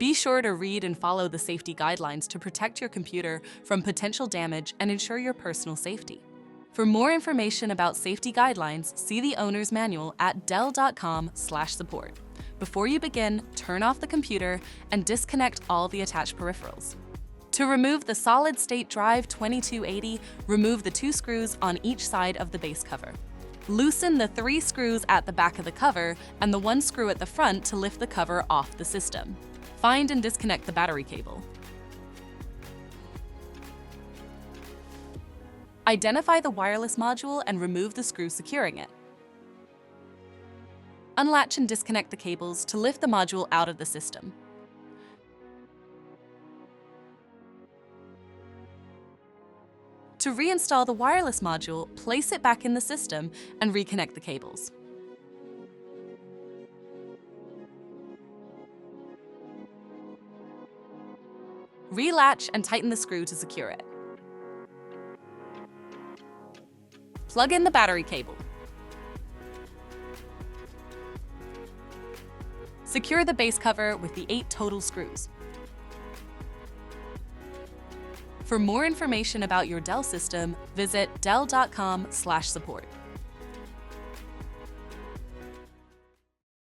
Be sure to read and follow the safety guidelines to protect your computer from potential damage and ensure your personal safety. For more information about safety guidelines, see the owner's manual at dell.com/support. Before you begin, turn off the computer and disconnect all the attached peripherals. To remove the solid-state drive 2280, remove the 2 screws on each side of the base cover. Loosen the 3 screws at the back of the cover and the 1 screw at the front to lift the cover off the system. Find and disconnect the battery cable. Identify the wireless module and remove the screw securing it. Unlatch and disconnect the cables to lift the module out of the system. To reinstall the wireless module, place it back in the system and reconnect the cables. Relatch and tighten the screw to secure it. Plug in the battery cable. Secure the base cover with the 8 total screws. For more information about your Dell system, visit dell.com/support.